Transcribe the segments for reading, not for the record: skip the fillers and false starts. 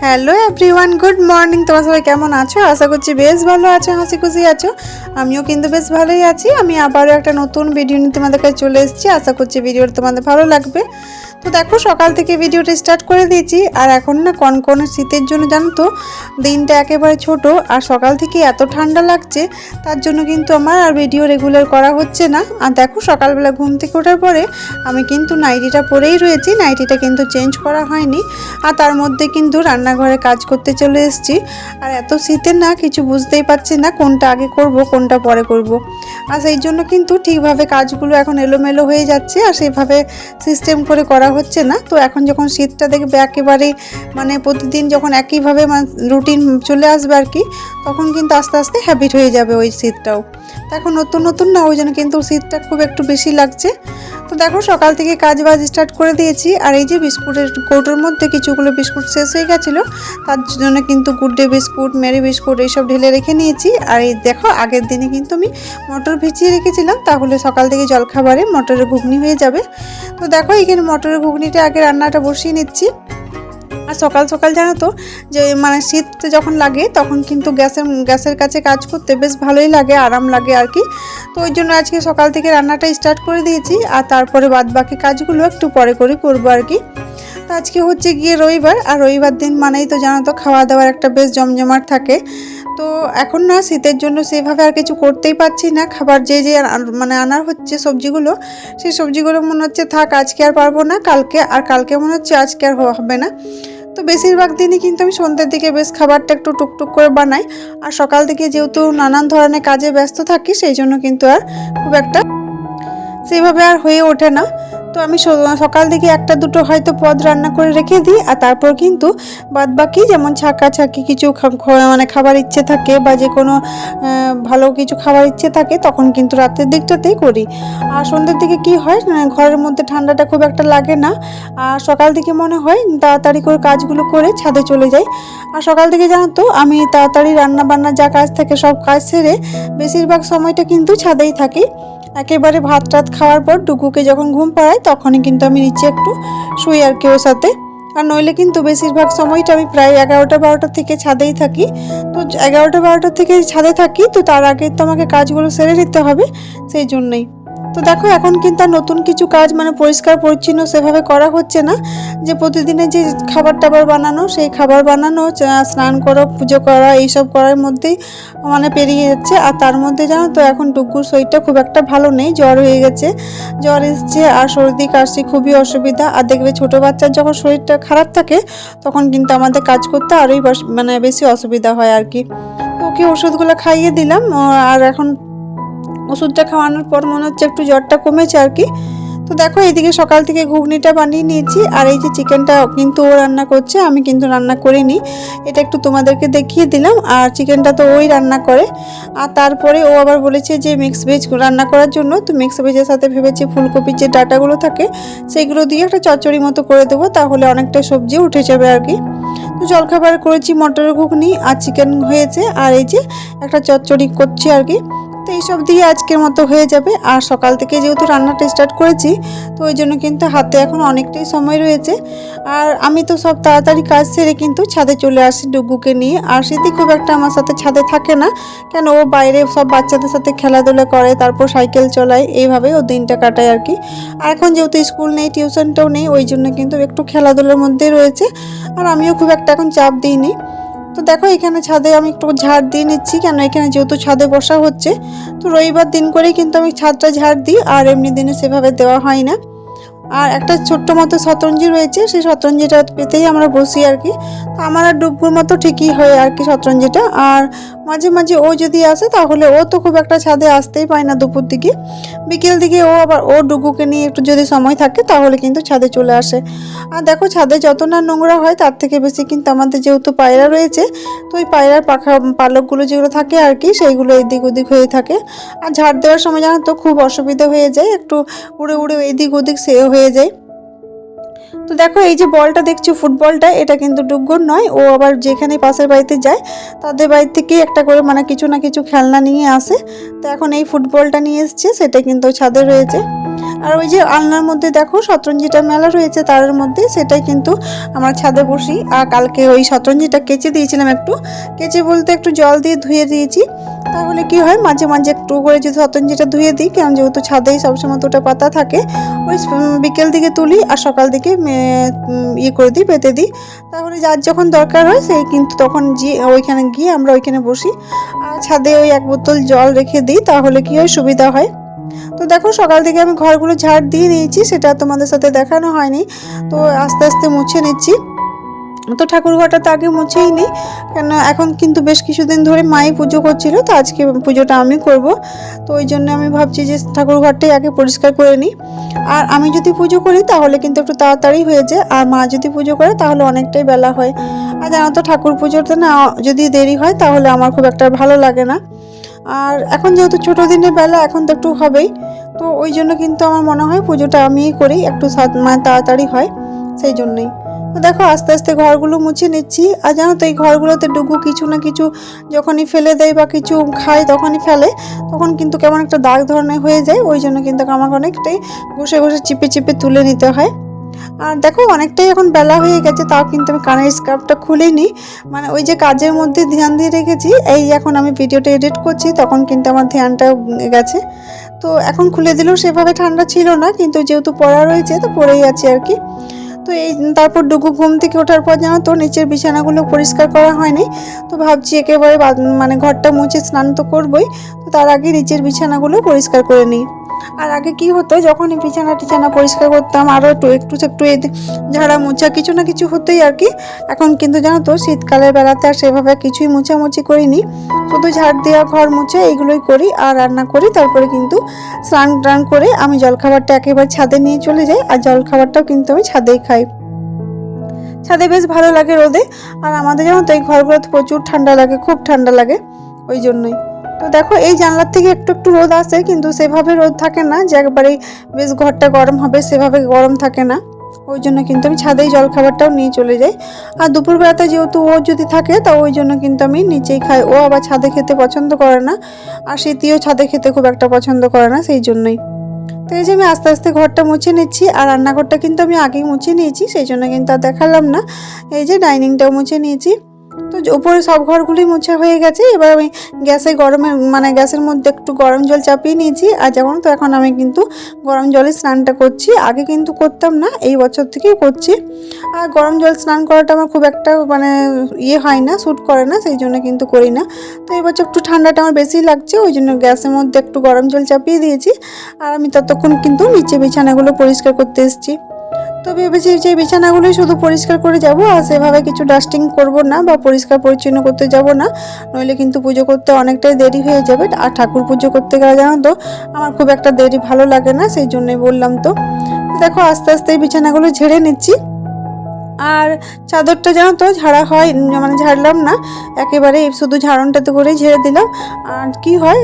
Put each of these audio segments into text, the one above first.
Hello everyone, good morning. তোমরা সবাই কেমন আছো? আশা করছি বেশ ভালো আছো, হাসি খুশি আছো। আমিও কিন্তু বেশ ভালোই আছি। আমি আবারও একটা নতুন ভিডিও নিয়ে তোমাদের কাছে চলে এসেছি। আশা করছি ভিডিওটা তোমাদের ভালো লাগবে। তো দেখো, সকাল থেকে ভিডিওটা স্টার্ট করে দিয়েছি। আর এখন না কনকনে শীতের জন্য জানো তো দিনটা একেবারে ছোট, আর সকাল থেকে এত ঠান্ডা লাগছে, তার জন্য কিন্তু আমার আর ভিডিও রেগুলার করা হচ্ছে না। আর দেখো, সকালবেলা ঘুম থেকে ওঠার পরে আমি কিন্তু নাইটিটা পরেই রয়েছি। নাইটিটা কিন্তু চেঞ্জ করা হয়নি। আর তার মধ্যে কিন্তু রান্নাঘরে কাজ করতে চলে এসেছি। আর এত শীতের না কিছু বুঝতেই পারছি না কোনটা আগে করব কোনটা পরে করব। আর সেই জন্য কিন্তু ঠিকভাবে কাজগুলো এখন এলোমেলো হয়ে যাচ্ছে, আর সেইভাবে সিস্টেম করে করা হচ্ছে না। তো এখন যখন শীতটা দেখবে একেবারে মানে প্রতিদিন যখন একইভাবে রুটিন চলে আসবে আর কি, তখন কিন্তু আস্তে আস্তে হ্যাবিট হয়ে যাবে ওই শীতটাও। তো এখন নতুন নতুন না, ওই জন্য কিন্তু শীতটা খুব একটু বেশি লাগছে। তো দেখো, সকাল থেকে কাজ বাজ স্টার্ট করে দিয়েছি। আর এই যে বিস্কুটের কৌটোর মধ্যে কিছুগুলো বিস্কুট শেষ হয়ে গেছিলো, তার জন্য কিন্তু good day biscuit, Mary biscuit এইসব ঢেলে রেখে নিয়েছি। আর এই দেখো, আগের দিনে কিন্তু আমি মটর ভিজিয়ে রেখেছিলাম, তাহলে সকাল থেকে জলখাবারে মটরের ঘুগনি হয়ে যাবে। তো দেখো, এখানে মটরের ঘুগনিটা আগে রান্নাটা বসিয়ে নিচ্ছি। আর সকাল সকাল জানো তো যে মানে শীত যখন লাগে তখন কিন্তু গ্যাসের কাছে কাজ করতে বেশ ভালোই লাগে, আরাম লাগে আর কি। তো ওই জন্য আজকে সকাল থেকে রান্নাটা স্টার্ট করে দিয়েছি। আর তারপরে বাদ বাকি কাজগুলো একটু পরে করে করবো আর কি। তো আজকে হচ্ছে গিয়ে রবিবার, আর রবিবার দিন মানেই তো জানো তো খাওয়া দাওয়ার একটা বেশ জমজমাট থাকে। তো এখন না শীতের জন্য সেভাবে আর কিছু করতেই পারছি না। খাবার যে মানে আনার হচ্ছে সবজিগুলো, সেই সবজিগুলো মনে হচ্ছে থাক, আজকে আর পারবো না, কালকে মনে হচ্ছে আজকে আর হবে না। তো বেশিরভাগ দিনই কিন্তু আমি সন্ধ্যের দিকে বেশ খাবারটা একটু টুকটুক করে বানাই। আর সকাল থেকে যেহেতু নানান ধরনের কাজে ব্যস্ত থাকি, সেই জন্য কিন্তু আর খুব একটা সেভাবে আর হয়ে ওঠে না। তো আমি সকাল থেকে একটা দুটো হয়তো পদ রান্না করে রেখে দিই। আর তারপর কিন্তু বাদ বাকি যেমন ছাঁকি কিছু মানে খাবার ইচ্ছে থাকে, বা যে কোনো ভালো কিছু খাবার ইচ্ছে থাকে, তখন কিন্তু রাতের দিকটাতেই করি। আর সন্ধ্যের দিকে কি হয়, ঘরের মধ্যে ঠান্ডাটা খুব একটা লাগে না। আর সকাল থেকে মনে হয় তাড়াতাড়ি করে কাজগুলো করে ছাদে চলে যাই। আর সকাল থেকে জানো তো আমি তাড়াতাড়ি রান্না বান্না যা কাজ থাকে সব কাজ সেরে বেশিরভাগ সময়টা কিন্তু ছাদেই থাকি। একেবারে ভাত টাত খাওয়ার পর ডুগুকে যখন ঘুম পাড়াই, তখনই কিন্তু আমি নিচে একটু শুই আর কি ওর সাথে। আর নইলে কিন্তু বেশিরভাগ সময়টা আমি প্রায় 11টা-12টা থেকে ছাদেই থাকি। তো 11টা-12টা থেকে ছাদে থাকি, তো তার আগে তো আমাকে কাজগুলো সেরে নিতে হবে, সেই জন্যই। তো দেখো, এখন কিন্তু আর নতুন কিছু কাজ মানে পরিষ্কার পরিচ্ছন্ন সেভাবে করা হচ্ছে না। যে প্রতিদিনের যে খাবার টাবার বানানো, সেই খাবার বানানো, স্নান করা, পুজো করা, এইসব করার মধ্যেই মানে পেরিয়ে যাচ্ছে। আর তার মধ্যে জানো তো এখন ডুগ্গুর শরীরটা খুব একটা ভালো নেই, জ্বর হয়ে গেছে, জ্বর এসছে, আর সর্দি কাশি খুবই অসুবিধা। আর দেখবে ছোটো বাচ্চার যখন শরীরটা খারাপ থাকে, তখন কিন্তু আমাদের কাজ করতে আরোই মানে বেশি অসুবিধা হয় আর কি। তো ওকে ওষুধগুলো খাইয়ে দিলাম। আর এখন ওষুধটা খাওয়ানোর পর মনে হচ্ছে একটু জ্বরটা কমেছে আর কি। তো দেখো, এইদিকে সকাল থেকে ঘুগনিটা বানিয়ে নিয়েছি। আর এই যে চিকেনটা কিন্তু ও রান্না করছে, আমি কিন্তু রান্না করিনি, এটা একটু তোমাদেরকে দেখিয়ে দিলাম। আর চিকেনটা তো ওই রান্না করে। আর তারপরে ও আবার বলেছে যে মিক্স ভেজ রান্না করার জন্য। তো মিক্স ভেজের সাথে ভেবেছি ফুলকপির যে ডাঁটাগুলো থাকে সেইগুলো দিয়ে একটা চচ্চড়ি মতো করে দেবো, তাহলে অনেকটা সবজি উঠে যাবে আর কি। তো জলখাবার করেছি মটরের ঘুগনি, আর চিকেন হয়েছে, আর এই যে একটা চচ্চড়ি করছি আর কি। তো এইসব দিয়ে আজকের মতো হয়ে যাবে। আর সকাল থেকে যেহেতু রান্নাটা স্টার্ট করেছি, তো ওই জন্য কিন্তু হাতে এখন অনেকটাই সময় রয়েছে। আর আমি তো সব তাড়াতাড়ি কাজ সেরে কিন্তু ছাদে চলে আসি ডুগুকে নিয়ে। আর স্মৃতি খুব একটা আমার সাথে ছাদে থাকে না, কেন ও বাইরে সব বাচ্চাদের সাথে খেলাধুলা করে, তারপর সাইকেল চলায়, এইভাবেই ও দিনটা কাটায় আর কি। আর এখন যেহেতু স্কুল নেই, টিউশনটাও নেই, ওই জন্য কিন্তু একটু খেলাধুলার মধ্যেই রয়েছে। আর আমিও খুব একটা এখন চাপ দিইনি। তো দেখো, এখানে ছাদে আমি একটু ঝাড় দিয়ে নিচ্ছি, কেন এখানে যেহেতু ছাদে বসা হচ্ছে। তো রবিবার দিন করেই কিন্তু আমি ছাদটা ঝাড় দিই, আর এমনি দিনে সেভাবে দেওয়া হয় না। আর একটা ছোট্ট মতো শতরঞ্জি রয়েছে, সেই শতরঞ্জিটা পেতেই আমরা বসি আর কি। তো আমার আর ডুবগুর মতো ঠিকই হয় আর কি শতরঞ্জিটা। আর মাঝে মাঝে ও যদি আসে, তাহলে ও তো খুব একটা ছাদে আসতেই পায় না দুপুর দিকে, বিকেল দিকে ও আবার ও ডুগুকে নিয়ে একটু যদি সময় থাকে, তাহলে কিন্তু ছাদে চলে আসে। আর দেখো, ছাদে যত না নোংরা হয়, তার থেকে বেশি কিন্তু আমাদের যেহেতু পায়রা রয়েছে, তো ওই পায়রার পালকগুলো যেগুলো থাকে আর কি, সেইগুলো এদিক ওদিক হয়ে থাকে। আর ঝাড় দেওয়ার সময় জানো তো খুব অসুবিধা হয়ে যায়, একটু উড়ে উড়ে এদিক ওদিক সেও হয়ে যায়। তো দেখো, এই যে বলটা দেখছো ফুটবলটা, এটা কিন্তু ডুগ্গুর নয়। ও আবার যেখানে পাশের বাড়িতে যায়, তাদের বাড়ি থেকেই একটা করে মানে কিছু না কিছু খেলনা নিয়ে আসে। তো এখন এই ফুটবলটা নিয়ে এসছে, সেটা কিন্তু ছাদে রয়েছে। আর ওই যে আলনার মধ্যে দেখো শতরঞ্জিটা মেলা রয়েছে তারের মধ্যে, সেটাই কিন্তু আমার ছাদে বসি। আর কালকে ওই শতরঞ্জিটা কেচে দিয়েছিলাম, একটু কেচে বলতে একটু জল দিয়ে ধুয়ে দিয়েছি। তাহলে কি হয়, মাঝে মাঝে একটু করে যদি শতরঞ্জিটা ধুয়ে দিই, কারণ যেহেতু ছাদেই সবসময় দুটো পাতা থাকে, ওই বিকেল দিকে তুলি আর সকাল দিকে ইয়ে করে দিই, পেতে দিই। তাহলে যার যখন দরকার হয় সেই কিন্তু তখন ওইখানে গিয়ে আমরা ওইখানে বসি। আর ছাদে ওই 1 বোতল জল রেখে দিই, তাহলে কি হয়, সুবিধা হয়। তো দেখো সকাল থেকে আমি ঘরগুলো ঝাড় দিয়ে নিয়েছি, সেটা তোমাদের সাথে দেখানো হয়নি। তো আস্তে আস্তে মুছে নিচ্ছি। তো ঠাকুর ঘরটা তো আগে মুছেই নিই, কেন এখন কিন্তু বেশ কিছুদিন ধরে মাই পুজো করছিল, তো আজকে পুজোটা আমি করব। তো ওই জন্য আমি ভাবছি যে ঠাকুর ঘরটাই আগে পরিষ্কার করে নিই। আর আমি যদি পুজো করি তাহলে কিন্তু একটু তাড়াতাড়ি হয়ে যায়, আর মা যদি পুজো করে তাহলে অনেকটাই বেলা হয়। আর জানো তো ঠাকুর পুজোতে না যদি দেরি হয় তাহলে আমার খুব একটা ভালো লাগে না। আর এখন যেহেতু ছোটো দিনের বেলা, এখন তো একটু হবেই, তো ওই জন্য কিন্তু আমার মনে হয় পুজোটা আমিই করি, একটু তাড়াতাড়ি হয় সেই জন্যই। তো দেখো আস্তে আস্তে ঘরগুলো মুছে নিচ্ছি। আর জানো তো এই ঘরগুলোতে ডুগু কিছু না কিছু যখনই ফেলে দেয় বা কিছু খায় তখনই ফেলে, তখন কিন্তু কেমন একটা দাগ ধরনের হয়ে যায়। ওই জন্য কিন্তু আমাকে অনেকটাই ঘষে ঘষে চিপে চিপে তুলে নিতে হয়। আর দেখো অনেকটাই এখন বেলা হয়ে গেছে, তাও কিন্তু আমি কানের স্কার্ফটা খুলিনি, মানে ওই যে কাজের মধ্যে ধ্যান দিয়ে রেখেছি। এই এখন আমি ভিডিওটা এডিট করছি তখন কিন্তু আমার ধ্যানটাও গেছে। তো এখন খুলে দিলেও সেভাবে ঠান্ডা ছিল না, কিন্তু যেহেতু পড়া রয়েছে তো পরেই আছি আর কি। তো এই তারপর ডুগু ঘুম থেকে ওঠার পর জানো তো নিচের বিছানাগুলো পরিষ্কার করা হয়নি। তো ভাবছি একেবারে মানে ঘরটা মুছে স্নান তো করবই, তো তার আগে নিচের বিছানাগুলো পরিষ্কার করে নিই। আর আগে কি হতো, যখনই বিছানা টিছানা পরিষ্কার করতাম আরও একটু ঝাড়া মোছা কিছু না কিছু হতোই আর কি। এখন কিন্তু জানো তো শীতকালের বেলাতে আর সেভাবে কিছুই মোছামুছি করিনি, শুধু ঝাড় দেওয়া, ঘর মুছে এইগুলোই করি আর রান্না করি। তারপরে কিন্তু স্নান টান করে আমি জলখাবারটা একেবারে ছাদে নিয়ে চলে যাই, আর জলখাবারটাও কিন্তু আমি ছাদেই খাই। ছাদে বেশ ভালো লাগে রোদে। আর আমাদের জানো তো এই ঘরগুলোতে প্রচুর ঠান্ডা লাগে, খুব ঠান্ডা লাগে, ওই জন্যই। তো দেখো এই জানলার থেকে একটু একটু রোদ আসে, কিন্তু সেভাবে রোদ থাকে না যে একবারেই বেশ ঘরটা গরম হবে, সেভাবে গরম থাকে না। ওই জন্য কিন্তু আমি ছাদেই জলখাবারটাও নিয়ে চলে যাই। আর দুপুরবেলাতে যেহেতু ও যদি থাকে তা ওই জন্য কিন্তু আমি নিচেই খাই, ও আবার ছাদে খেতে পছন্দ করে না। আর স্মৃতিও ছাদে খেতে খুব একটা পছন্দ করে না, সেই জন্যই। তো এই যে আমি আস্তে আস্তে ঘরটা মুছে নিচ্ছি। আর রান্নাঘরটা কিন্তু আমি আগেই মুছে নিয়েছি, সেই জন্য কিন্তু আর দেখালাম না। এই যে ডাইনিংটাও মুছে নিয়েছি। তো উপরে সব ঘরগুলোই মোছা হয়ে গেছে। এবার আমি গ্যাসের মধ্যে একটু গরম জল চাপিয়ে নিয়েছি। আর যেমন তো এখন আমি কিন্তু গরম জলে স্নানটা করছি, আগে কিন্তু করতাম না, এই বছর থেকেই করছি। আর গরম জল স্নান করাটা আমার খুব একটা হয় না, স্যুট করে না, সেই জন্য কিন্তু করি না। তো এই বছর একটু ঠান্ডাটা আমার বেশি লাগছে, ওই জন্য গ্যাসের মধ্যে একটু গরম জল চাপিয়ে দিয়েছি। আর আমি ততক্ষণ কিন্তু নিচে বিছানাগুলো পরিষ্কার করতে এসেছি। তো ভেবেছি যে বিছানাগুলোই শুধু পরিষ্কার করে যাব, আর সেভাবে কিছু ডাস্টিং করব না বা পরিষ্কার পরিচ্ছন্ন করতে যাব না, নইলে কিন্তু পুজো করতে অনেকটাই দেরি হয়ে যাবে। আর ঠাকুর পুজো করতে গেলে জানো তো আমার খুব একটা দেরি ভালো লাগে না, সেই জন্যই বললাম। তো দেখো আস্তে আস্তে এই বিছানাগুলো ঝেড়ে নিচ্ছি। আর চাদরটা জানো তো ঝাড়া হয়, ঝাড়লাম না, একেবারে শুধু ঝাড়নটাতে করেই ঝেড়ে দিলাম। আর কি হয়,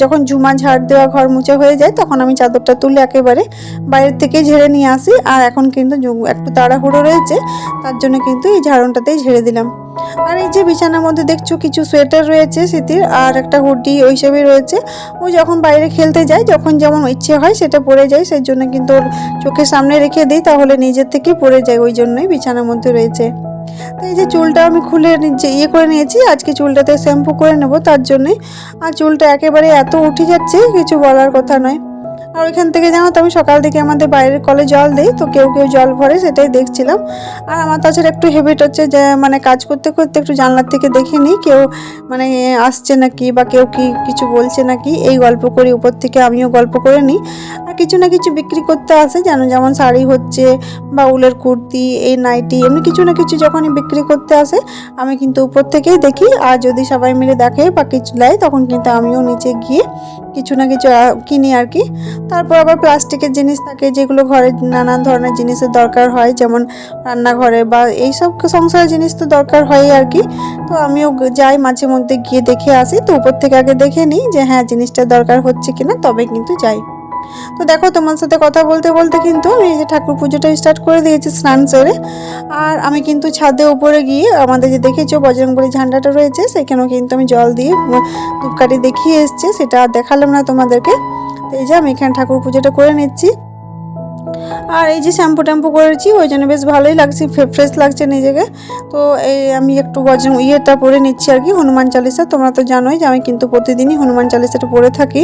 যখন ঝুমা ঝাড় দেওয়া ঘর মুছে হয়ে যায় তখন আমি চাদরটা তুলে একেবারে বাইরের থেকে ঝেড়ে নিয়ে আসি। আর এখন কিন্তু একটু তাড়াহুড়ো রয়েছে, তার জন্য কিন্তু এই ঝাড়নটাতেই ঝেড়ে দিলাম। আর এই যে বিছানার মধ্যে দেখছো কিছু সোয়েটার রয়েছে শীতের, আর একটা হুডি ওইসবই রয়েছে। ও যখন বাইরে খেলতে যায়, যখন যেমন ইচ্ছে হয় সেটা পরে যায়, সেই জন্য কিন্তু ওর চোখের সামনে রেখে দিই, তাহলে নিজের থেকে পরে যায়, ওই জন্যই বিছানার মধ্যে রয়েছে। তো এই যে চুলটা আমি খুলে করে নিয়েছি, আজকে চুলটাতে শ্যাম্পু করে নেব তার জন্যে। আর চুলটা একেবারে এত উঠে যাচ্ছে কিছু বলার কথা নয়। আর ওইখান থেকে জানো তো আমি সকাল থেকে আমাদের বাইরের কলে জল দিই, তো কেউ কেউ জল ভরে, সেটাই দেখছিলাম। আর আমার তাছাড়া একটু হ্যাবিট হচ্ছে যে কাজ করতে করতে একটু জানলার থেকে দেখে নিই কেউ আসছে নাকি বা কেউ কিছু বলছে নাকি, এই গল্প করি উপর থেকে, আমিও গল্প করে নিই। আর কিছু না কিছু বিক্রি করতে আসে, যেমন শাড়ি হচ্ছে বা উলের কুর্তি, এই নাইটি, এমনি কিছু না কিছু যখনই বিক্রি করতে আসে আমি কিন্তু উপর থেকেই দেখি। আর যদি সবাই মিলে দেখে বা কিছু নেয় তখন কিন্তু আমিও নিচে গিয়ে কিছু না কিছু কিনি আর কি। তারপর আবার প্লাস্টিকের জিনিস থাকে যেগুলো ঘরে নানান ধরনের জিনিসের দরকার হয়, যেমন রান্নাঘরে বা এইসব সংসারের জিনিস তো দরকার হয় আর কি। তো আমিও যাই মাঝে মধ্যে গিয়ে দেখে আসি, তো উপর থেকে আগে দেখে নিই যে হ্যাঁ জিনিসটা দরকার হচ্ছে কিনা, তবে কিন্তু যাই। তো দেখো তোমার সাথে কথা বলতে বলতে কিন্তু আমি এই যে ঠাকুর পুজোটা স্টার্ট করে দিয়েছি স্নান সেরে। আর আমি কিন্তু ছাদে উপরে গিয়ে আমাদের যে দেখেছো বজরংবলী ঝান্ডাটা রয়েছে সেখানেও কিন্তু আমি জল দিয়ে ধূপকাঠি দেখিয়ে এসেছি, সেটা আর দেখালাম না তোমাদেরকে। তো এই যে আমি এখানে ঠাকুর পুজোটা করে নিচ্ছি। আর এই যে শ্যাম্পু ট্যাম্পু করেছি ওই জন্য বেশ ভালোই লাগছে, ফ্রেশ লাগছে নিজেকে। তো এই আমি একটু ইয়েটা পড়ে নিচ্ছি আর কি, হনুমান চালিসা। তোমরা তো জানোই যে আমি কিন্তু প্রতিদিনই হনুমান চালিসাটা পড়ে থাকি।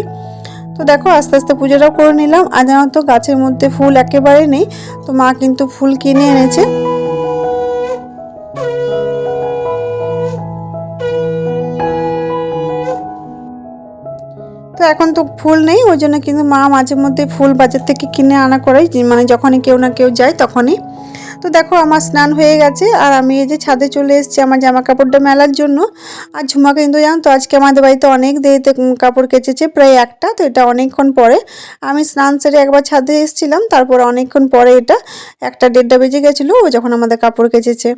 তো দেখো আস্তে আস্তে পুজোটাও করে নিলাম। আর জানো তো গাছের মধ্যে ফুল একেবারে নেই, তো মা কিন্তু ফুল কিনে এনেছে। তো এখন তো ফুল নেই, ওই জন্য কিন্তু মা মাঝে মধ্যে ফুল বাজার থেকে কিনে আনা করে, মানে যখনই কেউ না কেউ যায় তখনই। তো দেখো আমার স্নান হয়ে গেছে আর আমি এই যে ছাদে চলে এসেছি আমার জামা কাপড়টা মেলার জন্য। আর ঝুমা কিন্তু জানো তো আজকে আমাদের বাড়িতে অনেক দেরিতে কাপড় কেচেছে, প্রায় একটা। তো এটা অনেকক্ষণ পরে আমি স্নান সেরে একবার ছাদে এসেছিলাম, তারপর অনেকক্ষণ পরে এটা 1:30 বেজে গেছিলো ও যখন আমাদের কাপড় কেচেছে।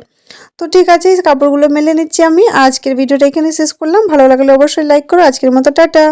তো ঠিক আছে, কাপড়গুলো মেলে নিচ্ছি আমি। আজকের ভিডিওটা এখানে শেষ করলাম। ভালো লাগলে অবশ্যই লাইক করো। আজকের মতো টাটা।